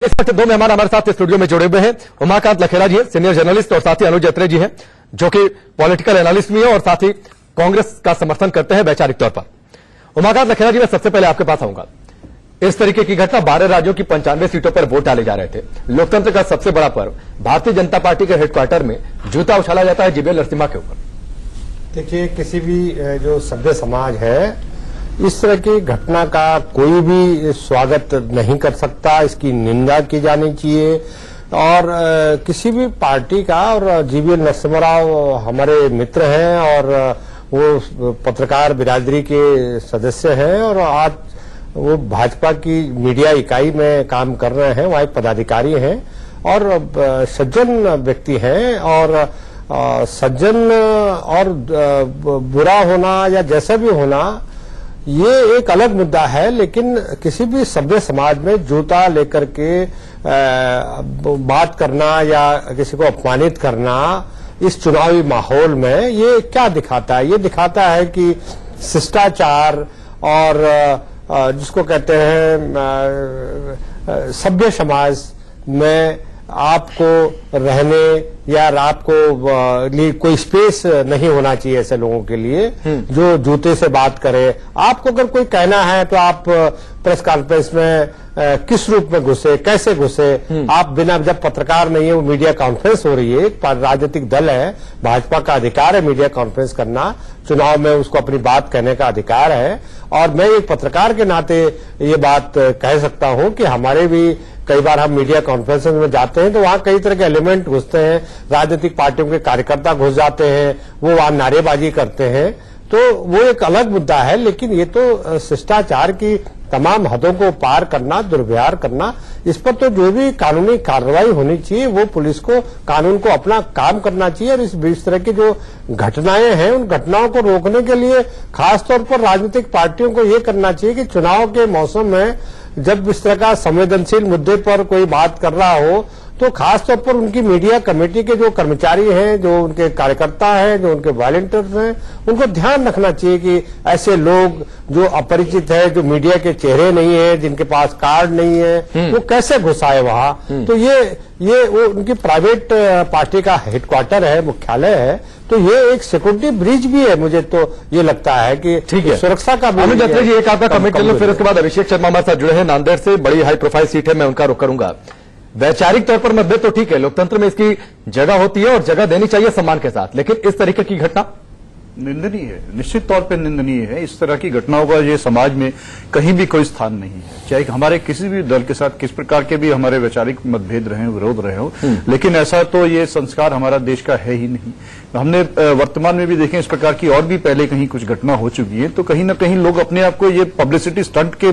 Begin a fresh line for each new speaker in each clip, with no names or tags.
इस वक्त दो मेहमान हमारे साथ स्टूडियो में जुड़े हुए हैं। उमाकांत लखेड़ा जी हैं, सीनियर जर्नलिस्ट, और साथ ही अनुज अत्रे जी हैं, जो कि पॉलिटिकल एनालिस्ट भी हैं और साथ ही कांग्रेस का समर्थन करते हैं वैचारिक तौर पर। उमाकांत लखेड़ा जी, मैं सबसे पहले आपके पास आऊंगा। इस तरीके की घटना 12 राज्यों की 95 सीटों पर वोट डाले जा रहे थे। लोकतंत्र का सबसे बड़ा पर्व भारतीय जनता पार्टी के हेडक्वार्टर में जूता उछाला जाता है जीबीएल नरसिम्हा के ऊपर।
देखिए, किसी भी जो सभ्य समाज है इस तरह की घटना का कोई भी स्वागत नहीं कर सकता, इसकी निंदा की जानी चाहिए। और किसी भी पार्टी का, और जीबीएल नरसिम्हा राव हमारे मित्र हैं और वो पत्रकार बिरादरी के सदस्य हैं और आज वो भाजपा की मीडिया इकाई में काम कर रहे हैं, वहाँ एक पदाधिकारी हैं और सज्जन व्यक्ति हैं। और सज्जन और बुरा होना या जैसा भी होना ये एक अलग मुद्दा है, लेकिन किसी भी सभ्य समाज में जूता लेकर के बात करना या किसी को अपमानित करना इस चुनावी माहौल में ये क्या दिखाता है? ये दिखाता है कि शिष्टाचार और जिसको कहते हैं सभ्य समाज में आपको रहने या आपको लिए कोई स्पेस नहीं होना चाहिए ऐसे लोगों के लिए जो जूते से बात करे। आपको अगर कोई कहना है तो आप प्रेस कॉन्फ्रेंस में किस रूप में घुसे, कैसे घुसे, आप बिना, जब पत्रकार नहीं है, वो मीडिया कॉन्फ्रेंस हो रही है, एक राजनीतिक दल है, भाजपा का अधिकार है मीडिया कॉन्फ्रेंस करना, चुनाव में उसको अपनी बात कहने का अधिकार है। और मैं एक पत्रकार के नाते ये बात कह सकता हूं कि हमारे भी कई बार हम मीडिया कॉन्फ्रेंस में जाते हैं तो वहां कई तरह के एलिमेंट घुसते हैं, राजनीतिक पार्टियों के कार्यकर्ता घुस जाते हैं, वो वहां नारेबाजी करते हैं, तो वो एक अलग मुद्दा है। लेकिन ये तो शिष्टाचार की तमाम हदों को पार करना, दुर्व्यवहार करना, इस पर तो जो भी कानूनी कार्रवाई होनी चाहिए वो पुलिस को, कानून को अपना काम करना चाहिए। और इस तरह की जो घटनाएं हैं उन घटनाओं को रोकने के लिए खासतौर पर राजनीतिक पार्टियों को ये करना चाहिए कि चुनाव के मौसम में जब इस तरह का संवेदनशील मुद्दे पर कोई बात कर रहा हो तो खासतौर पर उनकी मीडिया कमेटी के जो कर्मचारी हैं, जो उनके कार्यकर्ता हैं, जो उनके वॉलंटियर्स हैं, उनको ध्यान रखना चाहिए कि ऐसे लोग जो अपरिचित है, जो मीडिया के चेहरे नहीं है, जिनके पास कार्ड नहीं है, वो कैसे घुसाए वहां। तो ये वो उनकी प्राइवेट पार्टी का हेडक्वार्टर है, मुख्यालय है, तो ये एक सिक्योरिटी ब्रीच भी है। मुझे तो ये लगता है कि
ठीक है,
सुरक्षा का भी।
अनुज अत्रे जी, एक आपका कमेंट कर लो, फिर उसके बाद अभिषेक शर्मा हमारे साथ जुड़े हैं नांदेड़ से, बड़ी हाई प्रोफाइल सीट है, मैं उनका रुख करूंगा। वैचारिक तौर पर मतभेद तो ठीक है, लोकतंत्र में इसकी जगह होती है और जगह देनी चाहिए सम्मान के साथ, लेकिन इस तरीके की घटना
निंदनीय है, निश्चित तौर पर निंदनीय है। इस तरह की घटनाओं का ये समाज में कहीं भी कोई स्थान नहीं है, चाहे हमारे किसी भी दल के साथ किस प्रकार के भी हमारे वैचारिक मतभेद रहे, विरोध रहे हो, लेकिन ऐसा तो ये संस्कार हमारा देश का है ही नहीं। हमने वर्तमान में भी देखें इस प्रकार की और भी पहले कहीं कुछ घटना हो चुकी है, तो कहीं ना कहीं लोग अपने आप को ये पब्लिसिटी स्टंट के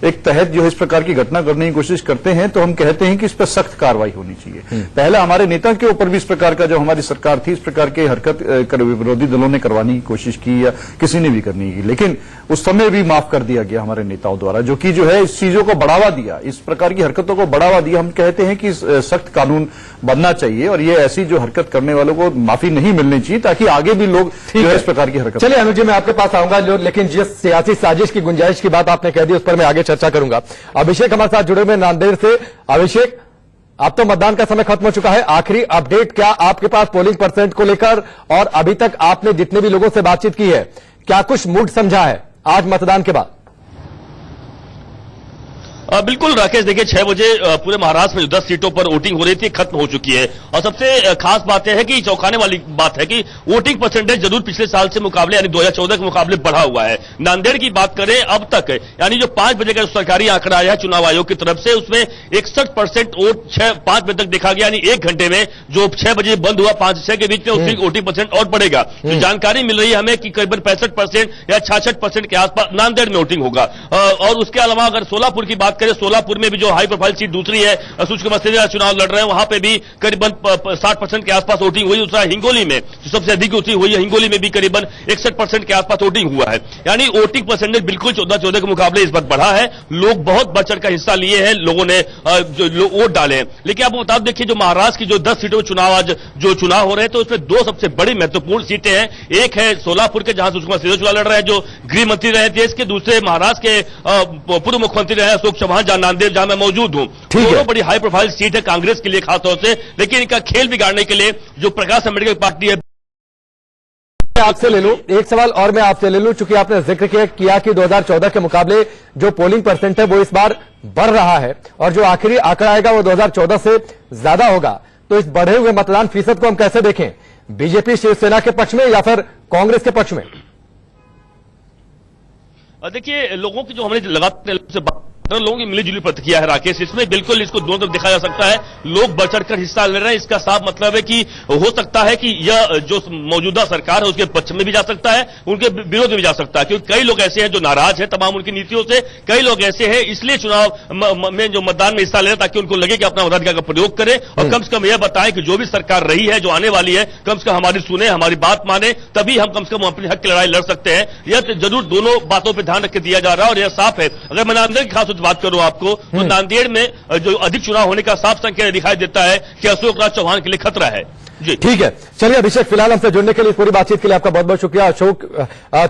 एक तहत जो इस प्रकार की घटना करने की कोशिश करते हैं, तो हम कहते हैं कि इस पर सख्त कार्रवाई होनी चाहिए। पहले हमारे नेता के ऊपर भी इस प्रकार का, जो हमारी सरकार थी, इस प्रकार की हरकत विरोधी दलों ने करवाने की कोशिश की या किसी ने भी करनी की, लेकिन उस समय भी माफ कर दिया गया हमारे नेताओं द्वारा, जो कि जो है इस चीजों को बढ़ावा दिया, इस प्रकार की हरकतों को बढ़ावा दिया। हम कहते हैं कि सख्त कानून बनना चाहिए और ये ऐसी जो हरकत करने वालों को माफी नहीं मिलनी चाहिए, ताकि आगे भी लोग जो है इस प्रकार की हरकत।
चलिए अनुज जी, मैं आपके पास आऊंगा, लेकिन जिस सियासी साजिश की गुंजाइश की बात आपने कह दी उस पर मैं आगे चर्चा करूंगा। अभिषेक हमारे साथ जुड़े हुए नांदेड़ से। अभिषेक, अब तो मतदान का समय खत्म हो चुका है, आखिरी अपडेट क्या आपके पास पोलिंग परसेंट को लेकर, और अभी तक आपने जितने भी लोगों से बातचीत की है, क्या कुछ मूड समझा है आज मतदान के बाद?
बिल्कुल राकेश, देखिए 6 बजे पूरे महाराष्ट्र में जो 10 सीटों पर वोटिंग हो रही थी खत्म हो चुकी है। और सबसे खास बात यह है कि चौंकाने वाली बात है कि वोटिंग परसेंटेज जरूर पिछले साल से मुकाबले यानी 2014 के मुकाबले बढ़ा हुआ है। नांदेड़ की बात करें अब तक, यानी जो 5 बजे का सरकारी आंकड़ा आया है चुनाव आयोग की तरफ से, उसमें 61% वोट 5 बजे तक देखा गया, यानी 1 घंटे में जो 6 बजे बंद हुआ 5 से 6 के बीच में, उसकी वोटिंग परसेंट और बढ़ेगा। तो जानकारी मिल रही है हमें कि करीबन 65% या 66% के आसपास नांदेड़ में वोटिंग होगा। और उसके अलावा अगर सोलापुर की बात करें, सोलापुर में भी जो हाई प्रोफाइल सीट दूसरी है, सुशील कुमार सिंह चुनाव लड़ रहे हैं, वहां पे भी करीबन 60% के आसपास वोटिंग हुई। दूसरा हिंगोली में जो सबसे अधिक वोटिंग हुई है, हिंगोली में भी करीबन 61% के आसपास वोटिंग हुआ है। यानी वोटिंग परसेंटेज बिल्कुल 14 के मुकाबले इस बार बढ़ा है। लोग बहुत बढ़ चढ़ का हिस्सा लिए हैं, लोगों ने जो वोट डाले हैं। लेकिन आप बता देखिए, जो महाराष्ट्र की जो 10 सीटों में चुनाव आज जो चुनाव हो रहे हैं, तो उसमें 2 सबसे बड़ी महत्वपूर्ण सीटें हैं। एक है सोलापुर के, जहां सुषमा सिंह चुनाव लड़ रहे हैं, जो गृह मंत्री रहे देश के। दूसरे महाराष्ट्र के पूर्व मुख्यमंत्री रहे अशोक चौहान जहां नांदेड़ जहां मैं मौजूद हूं,
ठीक है।
दोनों बड़ी हाई प्रोफाइल सीट है कांग्रेस के लिए खासतौर से, लेकिन इनका खेल बिगाड़ने के लिए जो प्रकाश अंबेडकर पार्टी है।
आपसे ले लूं एक सवाल और मैं आपसे ले लूं, चूंकि आपने जिक्र किया कि 2014 के मुकाबले जो पोलिंग परसेंट है वो इस बार बढ़ रहा है और जो आखिरी आंकड़ा आएगा वो 2014 से ज्यादा होगा, तो इस बढ़े हुए मतदान फीसद को हम कैसे देखें? बीजेपी शिवसेना के पक्ष में या फिर कांग्रेस के पक्ष में?
देखिए, लोगों की जो हमने लगातार लोगों की मिलीजुली प्रतिक्रिया है राकेश, इसमें बिल्कुल इसको दोनों तरफ देखा जा सकता है। लोग बढ़ चढ़कर हिस्सा ले रहे हैं। इसका साफ मतलब है कि हो सकता है कि यह जो मौजूदा सरकार है उसके पक्ष में भी जा सकता है, उनके विरोध में भी जा सकता है, क्योंकि कई लोग ऐसे हैं जो नाराज हैं तमाम उनकी नीतियों से, कई लोग ऐसे हैं इसलिए चुनाव में जो मतदान में हिस्सा ले रहे हैं ताकि उनको लगे कि अपना मताधिकार का प्रयोग करें और कम से कम यह बताएं कि जो भी सरकार रही है, जो आने वाली है, कम से कम हमारी सुने, हमारी बात माने, तभी हम कम से कम अपने हक की लड़ाई लड़ सकते हैं। यह जरूर दोनों बातों पर ध्यान रख के दिया जा रहा है और यह साफ है। अगर मैं नांदेड़ की खास बात करूं आपको, तो नांदेड़ में जो अधिक चुनाव होने का साफ संकेत दिखाई देता है कि अशोक राज चौहान के लिए खतरा है। जी
ठीक है, चलिए अभिषेक, फिलहाल हमसे जुड़ने के लिए, पूरी बातचीत के लिए आपका बहुत बहुत शुक्रिया। अशोक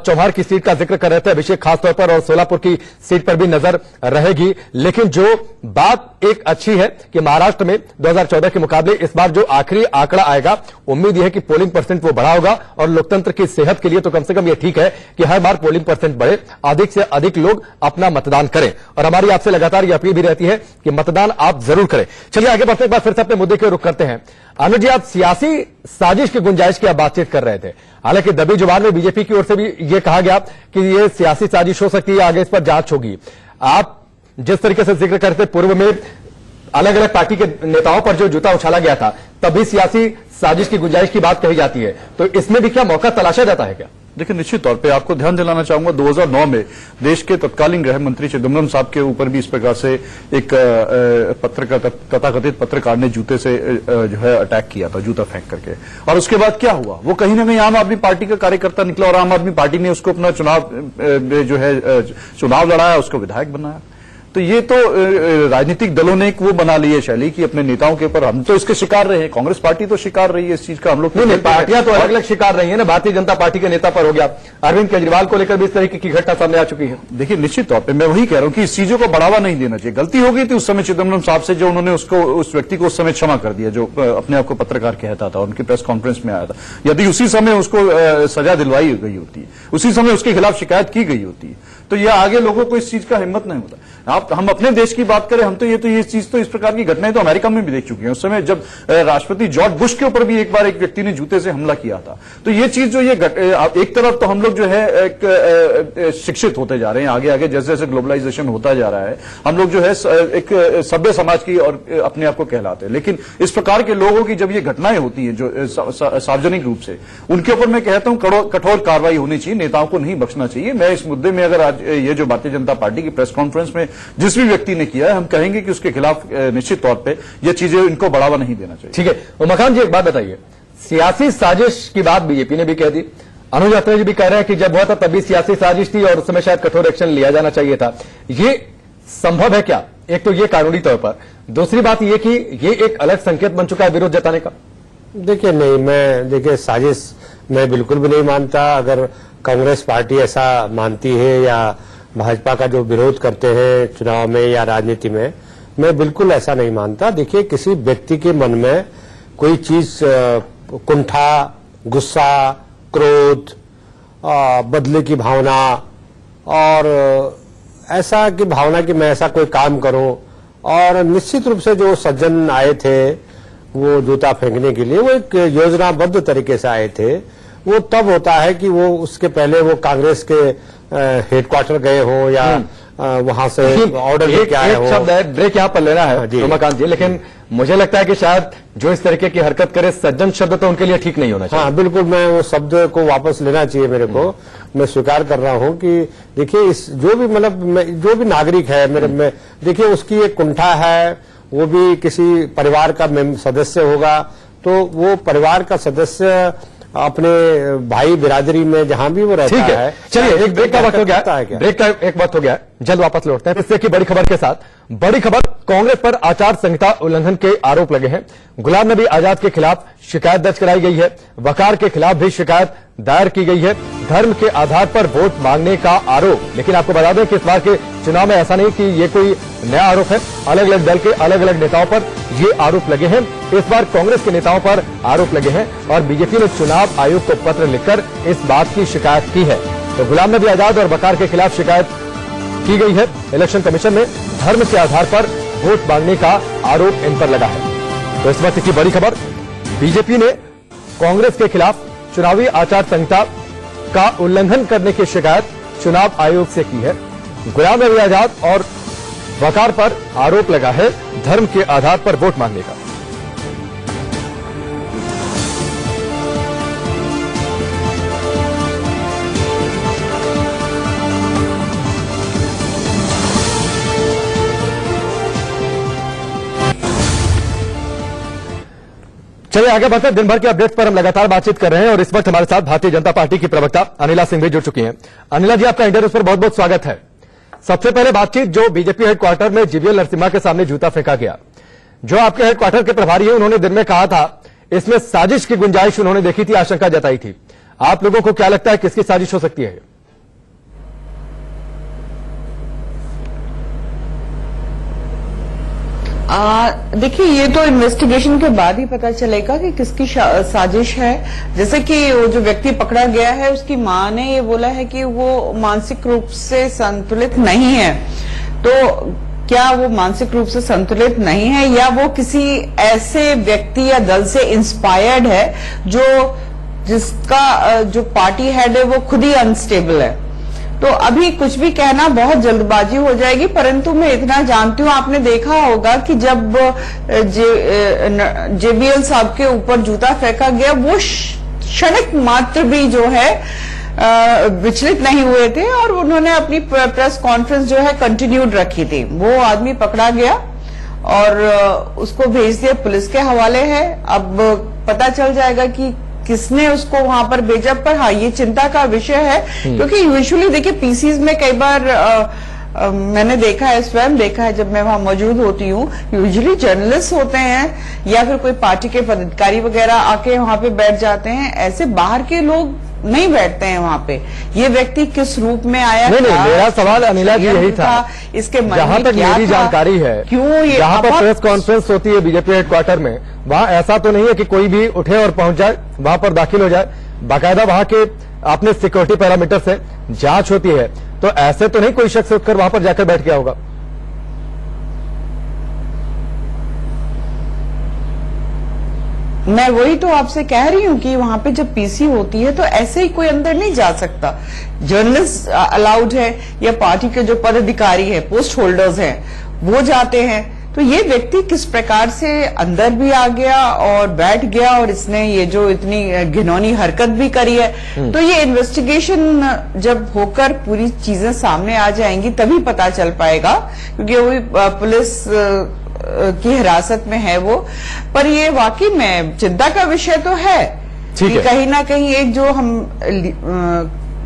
चौहान की सीट का जिक्र कर रहे थे अभिषेक खासतौर पर, और सोलापुर की सीट पर भी नजर रहेगी, लेकिन जो बात एक अच्छी है कि महाराष्ट्र में 2014 के मुकाबले इस बार जो आखिरी आंकड़ा आएगा, उम्मीद यह है कि पोलिंग परसेंट वो बढ़ा होगा और लोकतंत्र की सेहत के लिए तो कम से कम यह ठीक है कि हर बार पोलिंग परसेंट बढ़े, अधिक से अधिक लोग अपना मतदान करें, और हमारी आपसे लगातार यह अपील भी रहती है कि मतदान आप जरूर करें। चलिए आगे बढ़ते एक बार फिर से अपने मुद्दे के रुख करते हैं। अनुज जी, आप सियासी साजिश की गुंजाइश की आप बातचीत कर रहे थे, हालांकि दबी जुबान में बीजेपी की ओर से भी यह कहा गया कि यह सियासी साजिश हो सकती है, आगे इस पर जांच होगी। आप जिस तरीके से जिक्र करते पूर्व में अलग अलग पार्टी के नेताओं पर जो जूता उछाला गया था, तभी सियासी साजिश की गुंजाइश की बात कही जाती है, तो इसमें भी क्या मौका तलाशा जाता है क्या?
देखिए, निश्चित तौर पे आपको ध्यान दिलाना चाहूंगा 2009 में देश के तत्कालीन गृह मंत्री चिदम्बरम साहब के ऊपर भी इस प्रकार से एक तथाकथित पत्रकार ने जूते से जो है अटैक किया था, जूता फेंक करके, और उसके बाद क्या हुआ, वो कहीं ना कहीं आम आदमी पार्टी का कार्यकर्ता निकला और आम आदमी पार्टी ने उसको अपना चुनाव लड़ाया, उसको विधायक बनाया। तो ये तो राजनीतिक दलों ने एक वो बना ली है शैली कि अपने नेताओं के ऊपर, हम तो इसके शिकार रहे हैं, कांग्रेस पार्टी तो शिकार रही है इस चीज का, हम लोग
नहीं, पार्टियां तो अलग अलग शिकार रही है ना। भारतीय जनता पार्टी के नेता पर हो गया, अरविंद केजरीवाल को लेकर भी इस तरीके की घटना सामने आ चुकी है।
देखिए, निश्चित तौर पे मैं वही कह रहा हूं कि इस चीजों को बढ़ावा नहीं देना चाहिए। गलती हो गई थी उस समय चिदम्बरम साहब से, जो उन्होंने उसको, उस व्यक्ति को उस समय क्षमा कर दिया जो अपने आप को पत्रकार कहता था, उनकी प्रेस कॉन्फ्रेंस में आया था। यदि उसी समय उसको सजा दिलवाई गई होती है, उसी समय उसके खिलाफ शिकायत की गई होती है, तो यह आगे लोगों को इस चीज का हिम्मत नहीं होता। आप हम अपने देश की बात करें, हम तो ये चीज तो इस प्रकार की घटनाएं तो अमेरिका में भी देख चुके हैं। उस समय जब राष्ट्रपति जॉर्ज बुश के ऊपर भी एक बार एक व्यक्ति ने जूते से हमला किया था। तो ये चीज जो एक तरफ तो हम लोग जो है एक शिक्षित होते जा रहे हैं, आगे आगे जैसे जैसे ग्लोबलाइजेशन होता जा रहा है, हम लोग जो है एक सभ्य समाज की और अपने आप को कहलाते हैं। लेकिन इस प्रकार के लोगों की जब ये घटनाएं होती हैं जो सार्वजनिक रूप से, उनके ऊपर मैं कहता हूं कठोर कार्रवाई होनी चाहिए, नेताओं को नहीं बख्शना चाहिए। मैं इस मुद्दे में अगर आज ये जो भारतीय जनता पार्टी की प्रेस कॉन्फ्रेंस में जिस भी व्यक्ति ने किया है, हम कहेंगे कि उसके खिलाफ निश्चित तौर पे ये चीजें इनको बढ़ावा नहीं देना चाहिए।
ठीक है, उमाकांत जी एक बात बताइए, सियासी साजिश की बात बीजेपी ने भी कह दी, अनुज यात्रा जी भी कह रहे हैं कि जब हुआ था तभी सियासी साजिश थी और उस समय शायद कठोर एक्शन लिया जाना चाहिए था। ये संभव है क्या? एक तो ये कानूनी तौर पर, दूसरी बात ये कि ये एक अलग संकेत बन चुका है विरोध जताने का।
देखिए नहीं, देखिए साजिश मैं बिल्कुल भी नहीं मानता। अगर कांग्रेस पार्टी ऐसा मानती है या भाजपा का जो विरोध करते हैं चुनाव में या राजनीति में, मैं बिल्कुल ऐसा नहीं मानता। देखिए, किसी व्यक्ति के मन में कोई चीज कुंठा, गुस्सा, क्रोध, बदले की भावना और ऐसा की भावना कि मैं ऐसा कोई काम करूं, और निश्चित रूप से जो सज्जन आए थे वो जूता फेंकने के लिए, वो एक योजनाबद्ध तरीके से आए थे। वो तब होता है कि वो उसके पहले वो कांग्रेस के हेडक्वार्टर गए हो या वहां से ऑर्डर लेके आए हो।
शब्द है, ब्रेक यहां पर लेना है उमाकांत जी, लेकिन मुझे लगता है कि शायद जो इस तरीके की हरकत करे, सज्जन शब्द तो उनके लिए ठीक नहीं होना चाहिए।
हाँ बिल्कुल, मैं वो शब्द को वापस लेना चाहिए मेरे को। मैं स्वीकार कर रहा हूं कि देखिए, इस जो भी मतलब जो भी नागरिक है मेरे में, देखिए उसकी एक कुंठा है, वो भी किसी परिवार का सदस्य होगा, तो वो परिवार का सदस्य अपने भाई बिरादरी में जहां भी वो रहता है।
चलिए, एक ब्रेक का वक्त हो गया, ब्रेक का एक वक्त हो गया, जल्द वापस लौटते हैं। इससे की बड़ी खबर के साथ, बड़ी खबर कांग्रेस पर आचार संहिता उल्लंघन के आरोप लगे हैं। गुलाम नबी आजाद के खिलाफ शिकायत दर्ज कराई गई है। वकार के खिलाफ भी शिकायत दायर की गई है। धर्म के आधार पर वोट मांगने का आरोप। लेकिन आपको बता दें कि इस बार के चुनाव में ऐसा नहीं कि ये कोई नया आरोप है। अलग अलग दल के अलग अलग नेताओं पर ये आरोप लगे हैं। इस बार कांग्रेस के नेताओं पर आरोप लगे हैं और बीजेपी ने चुनाव आयोग को पत्र लिखकर इस बात की शिकायत की है। तो गुलाम नबी आजाद और वकार के खिलाफ शिकायत की गई है। इलेक्शन कमीशन में धर्म के आधार पर वोट मांगने का आरोप इन पर लगा है। तो इस वक्त की बड़ी खबर, बीजेपी ने कांग्रेस के खिलाफ चुनावी आचार संहिता का उल्लंघन करने की शिकायत चुनाव आयोग से की है। गुलाम नबी आजाद और वकार पर आरोप लगा है धर्म के आधार पर वोट मांगने का। चलिए आगे बढ़ते हैं। दिन भर के अपडेट्स पर हम लगातार बातचीत कर रहे हैं और इस वक्त हमारे साथ भारतीय जनता पार्टी की प्रवक्ता अनिला सिंह भी जुड़ चुकी हैं। अनिला जी, आपका इंटरव्यू पर बहुत बहुत स्वागत है। सबसे पहले बातचीत जो बीजेपी हेडक्वार्टर में जीवीएल नरसिम्हा के सामने जूता फेंका गया, जो आपके हेडक्वार्टर के प्रभारी है, उन्होंने दिन में कहा था इसमें साजिश की गुंजाइश उन्होंने देखी थी, आशंका जताई थी। आप लोगों को क्या लगता है किसकी साजिश हो सकती है?
देखिए, ये तो इन्वेस्टिगेशन के बाद ही पता चलेगा कि किसकी साजिश है। जैसे कि वो जो व्यक्ति पकड़ा गया है, उसकी मां ने ये बोला है कि वो मानसिक रूप से संतुलित नहीं है। तो क्या वो मानसिक रूप से संतुलित नहीं है या वो किसी ऐसे व्यक्ति या दल से इंस्पायर्ड है जिसका जो पार्टी हेड है वो खुद ही अनस्टेबल है? तो अभी कुछ भी कहना बहुत जल्दबाजी हो जाएगी। परंतु मैं इतना जानती हूँ, आपने देखा होगा कि जब जेबीएल साहब के ऊपर जूता फेंका गया, वो क्षणिक मात्र भी जो है विचलित नहीं हुए थे और उन्होंने अपनी प्रेस कॉन्फ्रेंस जो है कंटिन्यूड रखी थी। वो आदमी पकड़ा गया और उसको भेज दिया, पुलिस के हवाले है। अब पता चल जाएगा कि किसने उसको वहां पर भेजा। पर हाँ, ये चिंता का विषय है, क्योंकि यूजुअली देखिए पीसीज में कई बार मैंने देखा है, स्वयं देखा है जब मैं वहां मौजूद होती हूँ, यूजुअली जर्नलिस्ट होते हैं या फिर कोई पार्टी के पदाधिकारी वगैरह आके वहां पे बैठ जाते हैं। ऐसे बाहर के लोग नहीं बैठते हैं वहां पे। ये व्यक्ति किस रूप में आया?
नहीं, मेरा सवाल अनिला जी यही था,
इसके मन
जहां
में
तक
क्या
मेरी
था?
जानकारी है,
क्यों ये
जहां पर प्रेस कॉन्फ्रेंस होती है बीजेपी हेडक्वार्टर में, वहां ऐसा तो नहीं है कि कोई भी उठे और पहुंच जाए, वहां पर दाखिल हो जाए। बाकायदा वहां के अपने सिक्योरिटी पैरामीटर से जांच होती है। तो ऐसे तो नहीं कोई शख्स उठकर वहां पर जाकर बैठ गया होगा।
मैं वही तो आपसे कह रही हूँ कि वहां पे जब पीसी होती है तो ऐसे ही कोई अंदर नहीं जा सकता। जर्नलिस्ट अलाउड है या पार्टी के जो पदाधिकारी है, पोस्ट होल्डर्स हैं, वो जाते हैं। तो ये व्यक्ति किस प्रकार से अंदर भी आ गया और बैठ गया और इसने ये जो इतनी घिनौनी हरकत भी करी है। तो ये इन्वेस्टिगेशन जब होकर पूरी चीजें सामने आ जाएंगी तभी पता चल पाएगा, क्योंकि वो पुलिस की हिरासत में है वो। पर ये वाकई में चिंता का विषय तो है कि कहीं ना कहीं एक जो हम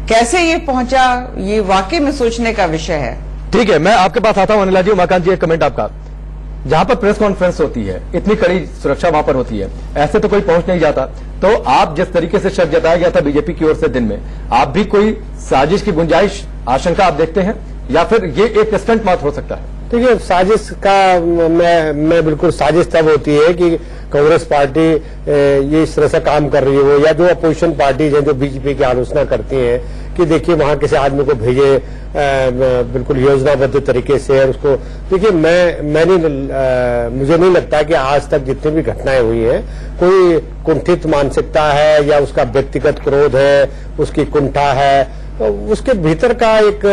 कैसे ये पहुंचा, ये वाकई में सोचने का विषय है।
ठीक है, मैं आपके पास आता हूं अनिला जी। उमाकांत जी, एक कमेंट आपका। जहां पर प्रेस कॉन्फ्रेंस होती है, इतनी कड़ी सुरक्षा वहां पर होती है, ऐसे तो कोई पहुंच नहीं जाता। तो आप जिस तरीके से शक जताया गया था बीजेपी की ओर से दिन में, आप भी कोई साजिश की गुंजाइश, आशंका आप देखते हैं या फिर ये एक स्टंट मात्र हो सकता है?
देखिए, साजिश का मैं बिल्कुल, साजिश तब होती है कि कांग्रेस पार्टी ये इस तरह से काम कर रही हो, या जो अपोजिशन पार्टीज हैं जो बीजेपी की आलोचना करती हैं कि देखिए वहां किसी आदमी को भेजे बिल्कुल योजनाबद्ध तरीके से, और उसको देखिए मुझे नहीं लगता कि आज तक जितनी भी घटनाएं हुई हैं कोई कुंठित मानसिकता है या उसका व्यक्तिगत क्रोध है, उसकी कुंठा है, तो उसके भीतर का एक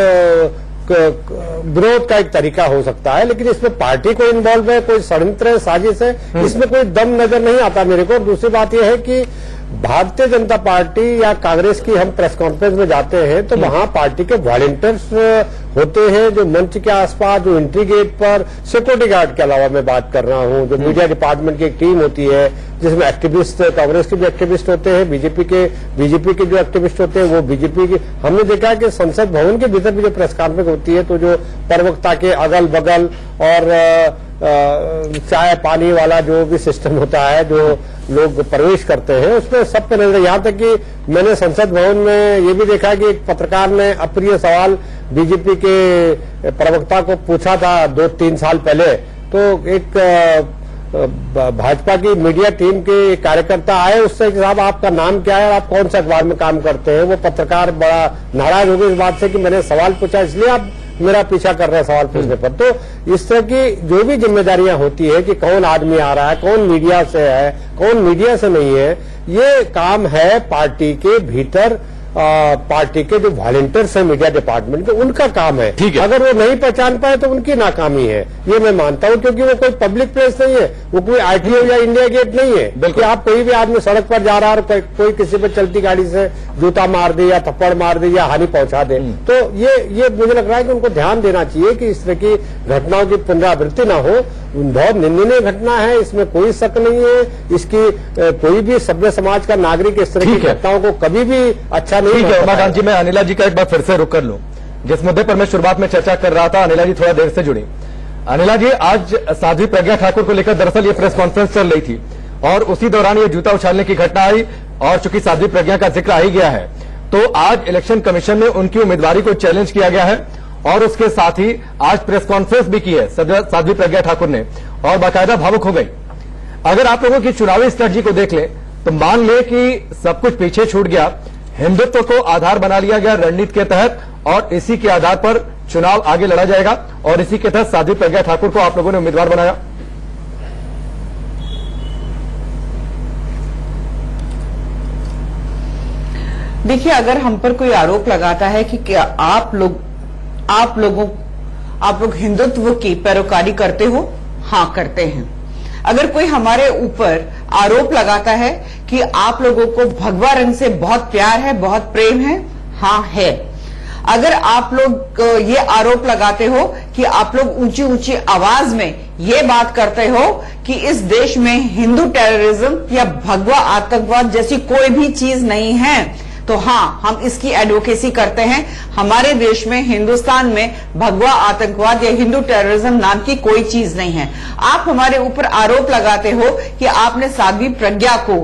विरोध का एक तरीका हो सकता है। लेकिन इसमें पार्टी को इन्वॉल्व है, कोई षड्यंत्र है, साजिश है, इसमें कोई दम नजर नहीं आता मेरे को। और दूसरी बात यह है कि भारतीय जनता पार्टी या कांग्रेस की हम प्रेस कॉन्फ्रेंस में जाते हैं तो वहां पार्टी के वॉलंटियर्स होते हैं जो मंच के आसपास, जो एंट्री गेट पर, सिक्योरिटी गार्ड के अलावा मैं बात कर रहा हूं, जो मीडिया डिपार्टमेंट की एक टीम होती है जिसमें एक्टिविस्ट, कांग्रेस के भी एक्टिविस्ट होते हैं, बीजेपी के जो एक्टिविस्ट होते हैं वो बीजेपी के। हमने देखा कि संसद भवन के भीतर भी जो प्रेस कॉन्फ्रेंस होती है तो जो प्रवक्ता के अगल बगल और चाय पानी वाला जो भी सिस्टम होता है, जो लोग प्रवेश करते हैं, उसमें सब पे नजर। यहाँ तक कि मैंने संसद भवन में ये भी देखा कि एक पत्रकार ने अप्रिय सवाल बीजेपी के प्रवक्ता को पूछा था 2-3 साल पहले, तो एक भाजपा की मीडिया टीम के कार्यकर्ता आए, उससे कि साहब आपका नाम क्या है और आप कौन सा अखबार में काम करते हैं। वो पत्रकार बड़ा नाराज हो गए इस बात से कि मैंने सवाल पूछा इसलिए आप मेरा पीछा कर रहे हैं सवाल पूछने पर। तो इस तरह की जो भी जिम्मेदारियां होती है कि कौन आदमी आ रहा है, कौन मीडिया से है, कौन मीडिया से नहीं है, ये काम है पार्टी के भीतर, पार्टी के जो वॉलंटियर्स हैं मीडिया डिपार्टमेंट के, उनका काम है।
ठीक है।
अगर वो नहीं पहचान पाए तो उनकी नाकामी है, ये मैं मानता हूं, क्योंकि वो कोई पब्लिक प्लेस नहीं है, वो कोई आरटीओ या इंडिया गेट नहीं है कि आप कोई भी आदमी सड़क पर जा रहा है और कोई किसी पे चलती गाड़ी से जूता मार दे या थप्पड़ मार दे या हानि पहुंचा दे। तो ये मुझे लग रहा है कि उनको ध्यान देना चाहिए कि इस तरह की घटनाओं की पुनरावृत्ति ना हो। बहुत निंदनीय घटना है, इसमें कोई शक नहीं है। इसकी कोई भी सभ्य समाज का नागरिक इस तरह की घटनाओं को कभी भी अच्छा नहीं।
ठीक है उमाकांत जी, मैं अनिला जी का एक बार फिर से रुक कर लूं। जिस मुद्दे पर मैं शुरुआत में चर्चा कर रहा था, अनिला जी थोड़ा देर से जुड़ी। अनिला जी, आज साध्वी प्रज्ञा ठाकुर को लेकर दरअसल ये प्रेस कॉन्फ्रेंस चल रही थी और उसी दौरान ये जूता उछालने की घटना आई, और चूंकि साध्वी प्रज्ञा का जिक्र आ ही गया है तो आज इलेक्शन कमीशन में उनकी उम्मीदवारी को चैलेंज किया गया है और उसके साथ ही आज प्रेस कॉन्फ्रेंस भी की है साध्वी प्रज्ञा ठाकुर ने और बाकायदा भावुक हो गई। अगर आप लोगों की चुनावी स्ट्रेटजी को देख लें तो मान ले कि सब कुछ पीछे छूट गया, हिंदुत्व को आधार बना लिया गया रणनीति के तहत और इसी के आधार पर चुनाव आगे लड़ा जाएगा और इसी के तहत साध्वी प्रज्ञा ठाकुर को आप लोगों ने उम्मीदवार बनाया।
देखिए, अगर हम पर कोई आरोप लगाता है कि क्या आप लोग हिंदुत्व की पैरोकारी करते हो, हाँ करते हैं। अगर कोई हमारे ऊपर आरोप लगाता है कि आप लोगों को भगवा रंग से बहुत प्यार है, बहुत प्रेम है, हाँ है। अगर आप लोग ये आरोप लगाते हो कि आप लोग ऊंची ऊंची आवाज में ये बात करते हो कि इस देश में हिंदू टेररिज्म या भगवा आतंकवाद जैसी कोई भी चीज नहीं है, तो हाँ, हम इसकी एडवोकेसी करते हैं। हमारे देश में, हिंदुस्तान में भगवा आतंकवाद या हिंदू टेररिज्म नाम की कोई चीज नहीं है। आप हमारे ऊपर आरोप लगाते हो कि आपने साध्वी प्रज्ञा को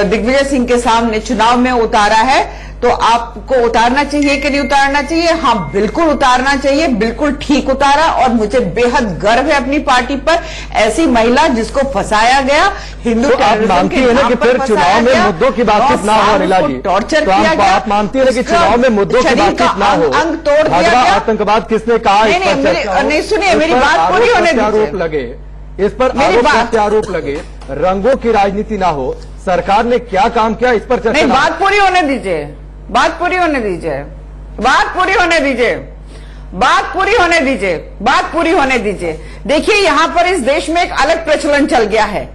दिग्विजय सिंह के सामने चुनाव में उतारा है, तो आपको उतारना चाहिए कि नहीं उतारना चाहिए? हाँ, बिल्कुल उतारना चाहिए, बिल्कुल ठीक उतारा। और मुझे बेहद गर्व है अपनी पार्टी पर, ऐसी महिला जिसको फंसाया गया हिंदू टेररिज्म के नाम पर,
फिर चुनाव में मुद्दों की बातचीत ना हो अनिला जी,
टॉर्चर
तो
किया गया।
आप मानती है कि चुनाव में मुद्दों की बातचीत ना हो,
अंग तोड़ दिया गया।
आतंकवाद किसने कहा?
नहीं, सुनिए, मेरी बात पूरी होने दीजिए।
आरोप लगे, इस पर आरोप लगे, रंगों की राजनीति ना हो, सरकार ने क्या काम किया इस पर चर्चा
नहीं, बात पूरी होने दीजिए, बात पूरी होने दीजिए, बात पूरी होने दीजिए, बात पूरी होने दीजिए, बात पूरी होने दीजिए। देखिए, यहां पर इस देश में एक अलग प्रचलन चल गया है।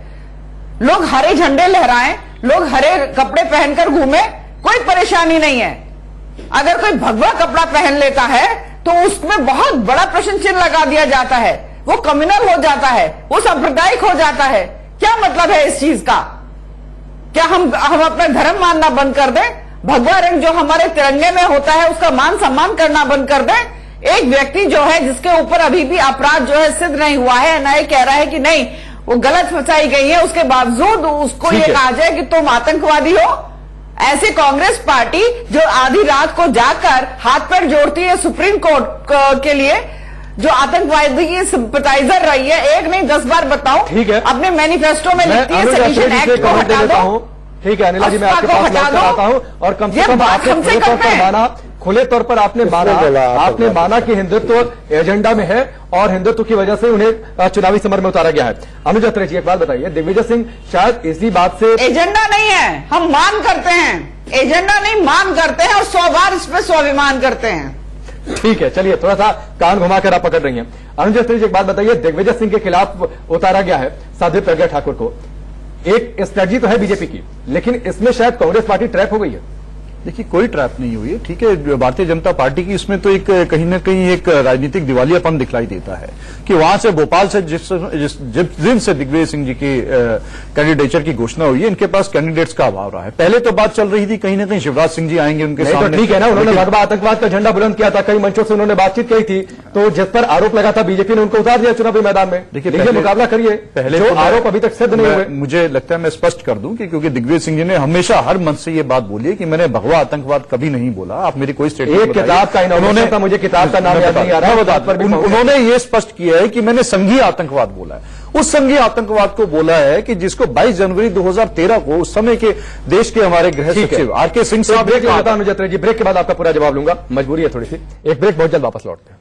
लोग हरे झंडे लहराएं, लोग हरे कपड़े पहनकर घूमे, कोई परेशानी नहीं है। अगर कोई भगवा कपड़ा पहन लेता है तो उसमें बहुत बड़ा प्रश्न चिन्ह लगा दिया जाता है, वो कम्युनल हो जाता है, वो सांप्रदायिक हो जाता है। क्या मतलब है इस चीज का? क्या हम अपना धर्म मानना बंद कर दें? भगवा रंग जो हमारे तिरंगे में होता है उसका मान सम्मान करना बंद कर दें? एक व्यक्ति जो है जिसके ऊपर अभी भी अपराध जो है सिद्ध नहीं हुआ है, एनआईए कह रहा है कि नहीं वो गलत फंसाई गई है, उसके बावजूद उसको ये कहा जाए कि तुम आतंकवादी हो। ऐसे कांग्रेस पार्टी जो आधी रात को जाकर हाथ पैर जोड़ती है सुप्रीम कोर्ट के लिए, जो आतंकवादी की सिंपैथाइजर रही है, एक नहीं 10 बार बताओ,
ठीक है,
अपने मैनिफेस्टो में लिखती है सेडिशन एक्ट को हटा दो।
ठीक है अनिला जी, मैं आपके पास लौट कर आता हूं और कम से कम आपने खुले तौर पर माना, खुले तौर पर आपने माना कि हिंदुत्व एजेंडा में है और हिंदुत्व की वजह से उन्हें चुनावी समर में उतारा गया है। अनुज अत्रे जी, एक बात बताइए, दिग्विजय सिंह शायद इसी बात से
एजेंडा नहीं है, हम मान करते हैं, एजेंडा नहीं मान करते हैं और 100 बार इस पर स्वाभिमान करते हैं।
ठीक है, चलिए थोड़ा सा कान घुमाकर आप पकड़ रही हैं। अनुज अत्रे जी, एक बात बताइए, दिग्विजय सिंह के खिलाफ उतारा गया है साध्वी प्रज्ञा ठाकुर को, एक स्ट्रेटजी तो है बीजेपी की, लेकिन इसमें शायद कांग्रेस पार्टी ट्रैप हो गई है।
देखिए, कोई ट्रैप नहीं हुई है। ठीक है, भारतीय जनता पार्टी की इसमें तो एक कहीं ना कहीं एक राजनीतिक दिवालियापन दिखलाई देता है कि वहां से भोपाल से जिस दिन से दिग्विजय सिंह जी की कैंडिडेचर की घोषणा हुई है, इनके पास कैंडिडेट्स का अभाव रहा है। पहले तो बात चल रही थी कहीं ना कहीं शिवराज सिंह जी आएंगे उनके
नहीं तो
सामने।
ठीक है ना, उन्होंने भगवा आतंकवाद का झंडा बुलंद किया था, कई मंचों से उन्होंने बातचीत की थी, तो जिस पर आरोप लगा था बीजेपी ने उनको उतार दिया चुनावी मैदान में।
देखिए,
लीजिए मुकाबला करिए,
पहले
जो
तो
आरोप अभी तक सिद्ध नहीं हुए।
मुझे लगता है मैं स्पष्ट कर दूं कि क्योंकि दिग्विजय सिंह जी ने हमेशा हर मंच से ये बात बोली है कि मैंने भगवा आतंकवाद कभी नहीं बोला। आप मेरी कोई स्टेटमेंट
एक किताब का इनोवेशन था, मुझे किताब का नाम याद नहीं आ रहा है, वो बात पर भी
उन्होंने ये स्पष्ट किया है कि मैंने संघीय आतंकवाद बोला है। उस संघीय आतंकवाद को बोला है कि जिसको 22 जनवरी 2013 को उस समय के देश के हमारे गृह सचिव आर के सिंह साहब
ब्रेक लेता हूं अनुज अत्रे जी, ब्रेक के बाद आपका पूरा जवाब लूंगा, मजबूरी है थोड़ी सी, एक ब्रेक, बहुत जल्द वापस लौटते हैं।